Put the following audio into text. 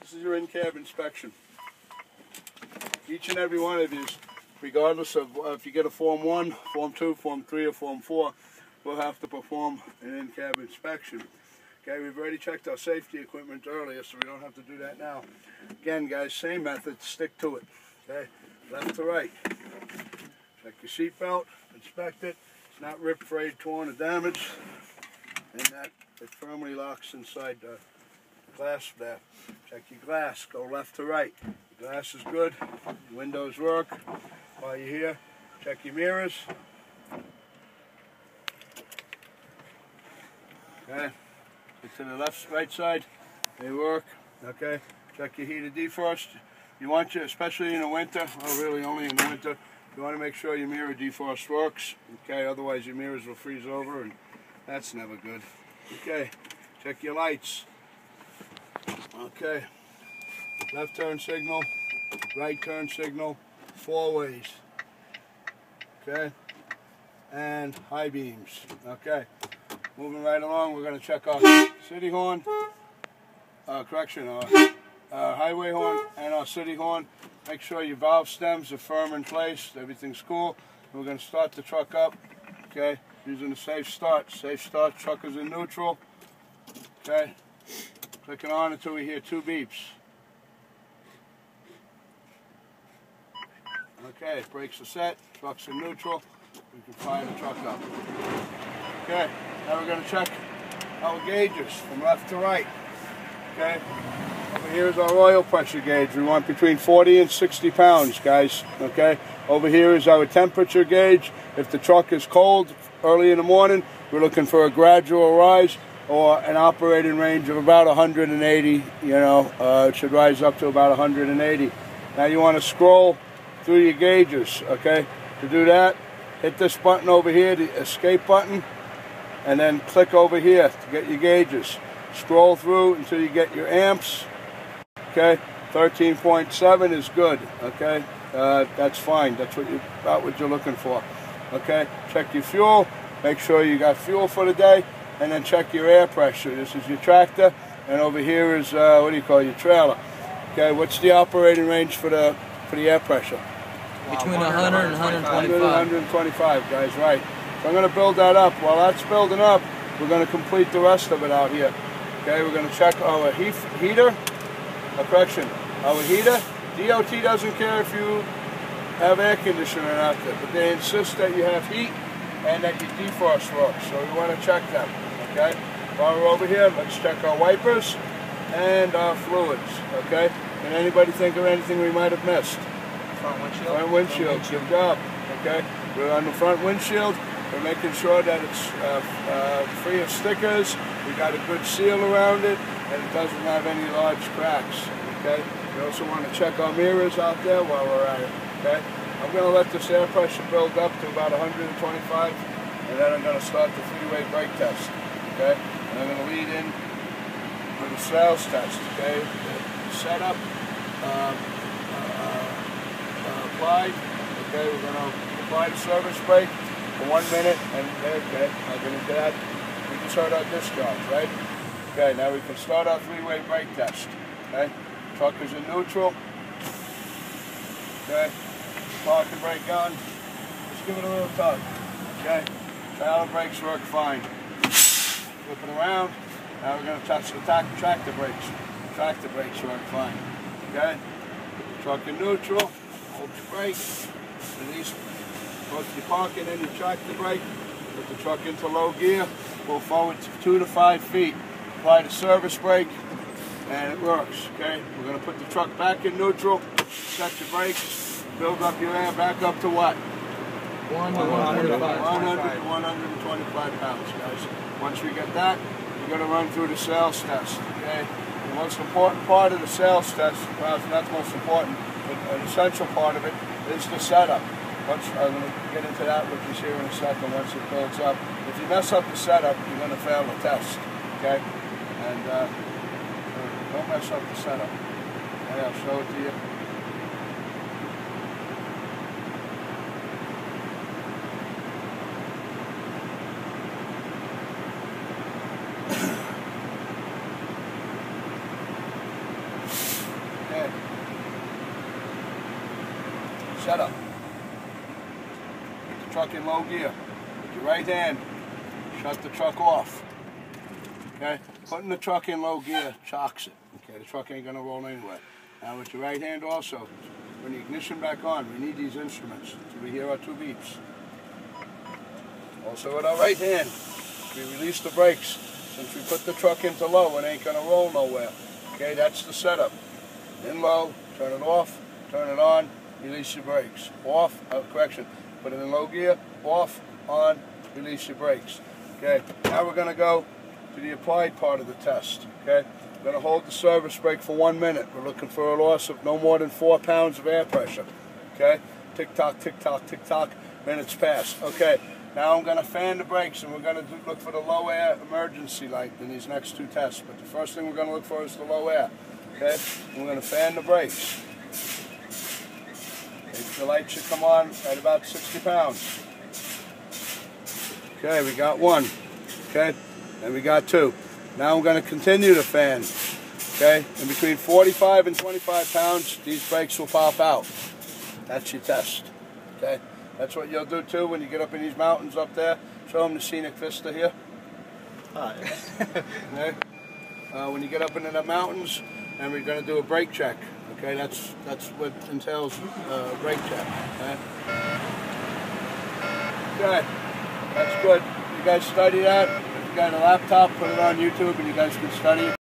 This is your in-cab inspection. Each and every one of these, regardless of if you get a Form 1, Form 2, Form 3, or Form 4, will have to perform an in-cab inspection. Okay, we've already checked our safety equipment earlier, so we don't have to do that now. Again, guys, same method, stick to it. Okay, left to right. Check your seat belt, inspect it. It's not ripped, frayed, torn, or damaged. And that it firmly locks inside the glass there. Check your glass, go left to right. The glass is good, the windows work. While you're here, check your mirrors. Okay, get to the left, right side, they work. Okay, check your heated defrost. You want your, especially in the winter, well really only in the winter, you want to make sure your mirror defrost works. Okay, otherwise your mirrors will freeze over and that's never good. Okay, check your lights. Okay, left turn signal, right turn signal, 4 ways. Okay, and high beams. Okay, moving right along, we're going to check our city horn, our highway horn and our city horn. Make sure your valve stems are firm in place, everything's cool. We're going to start the truck up, okay, using the safe start. Safe start, truck is in neutral. Okay, clicking on until we hear 2 beeps. Okay, brakes are set, truck's in neutral, we can fire the truck up. Okay, now we're going to check our gauges from left to right. Okay, over here is our oil pressure gauge. We want between 40 and 60 pounds, guys. Okay, over here is our temperature gauge. If the truck is cold early in the morning, we're looking for a gradual rise or an operating range of about 180. It should rise up to about 180. Now you want to scroll through your gauges. Okay, to do that, hit this button over here, the escape button, and then click over here to get your gauges. Scroll through until you get your amps. Okay, 13.7 is good. Okay, that's fine. That's about what you're looking for. Okay, check your fuel. Make sure you got fuel for the day, and then check your air pressure. This is your tractor, and over here is what do you call your trailer? Okay, what's the operating range for the air pressure? Between 100 and 125. 125, guys, right. So I'm going to build that up. While that's building up, we're going to complete the rest of it out here. Okay, we're going to check our heater. Our heater. DOT doesn't care if you have air conditioning out there, but they insist that you have heat and that your defrost works. So we want to check them. Okay. While we're over here, let's check our wipers and our fluids. Okay. Can anybody think of anything we might have missed? Front windshield. Front windshield. Good job. Okay. We're on the front windshield. We're making sure that it's free of stickers. We got a good seal around it, and it doesn't have any large cracks. Okay. We also want to check our mirrors out there while we're at it. Okay. I'm going to let this air pressure build up to about 125, and then I'm going to start the 3-way brake test. Okay. And I'm going to lead in with the sales test. Okay. Setup. Applied. Okay. We're going to apply the service brake for 1 minute, and okay, I'll get into that. We just heard our discharge, right? Okay, now we can start our 3-way brake test. Okay, truck is in neutral. Okay, parking brake on. Just give it a little tug. Okay, trailer brakes work fine. Flip it around. Now we're going to touch the tractor brakes. Tractor brakes work fine. Okay, truck in neutral. Hold your brake. Release. Both your parking and your tractor brake. Put the truck into low gear. Pull forward 2 to 5 feet. Apply the service brake, and it works. Okay. We're going to put the truck back in neutral. Set your brakes. Build up your air back up to what? 100 to 125 pounds, guys. Once we get that, we're going to run through the sales test. Okay. The most important part of the sales test, well, it's not the most important, but an essential part of it is the setup. I'm going to get into that with you here in a second once it builds up. If you mess up the setup, you're going to fail the test. Okay? And don't mess up the setup. Okay, I'll show it to you. Setup. Put the truck in low gear. With your right hand, shut the truck off. Okay? Putting the truck in low gear chocks it. Okay, the truck ain't gonna roll anywhere. Now with your right hand also, when the ignition back on, we need these instruments so we hear our 2 beeps. Also with our right hand, we release the brakes. Since we put the truck into low, it ain't gonna roll nowhere. Okay, that's the setup. In low, turn it off, turn it on, release your brakes. Off, correction, put it in low gear, off, on, release your brakes. Okay, now we're gonna go to the applied part of the test. Okay, we're gonna hold the service brake for 1 minute. We're looking for a loss of no more than 4 pounds of air pressure. Okay, tick tock, tick tock, tick tock, minutes pass. Okay, now I'm gonna fan the brakes and we're gonna look for the low air emergency light in these next 2 tests. But the first thing we're gonna look for is the low air. Okay, and we're gonna fan the brakes. The light should come on at about 60 pounds. Okay, we got 1. Okay, and we got 2. Now I'm going to continue to fan. Okay, and between 45 and 25 pounds, these brakes will pop out. That's your test. Okay, that's what you'll do too when you get up in these mountains up there. Show them the scenic vista here. Hi. Okay, when you get up into the mountains, and we're going to do a brake check. Okay, that's what entails brake check. Okay? Okay, that's good. You guys study that. If you got a laptop, put it on YouTube, and you guys can study it.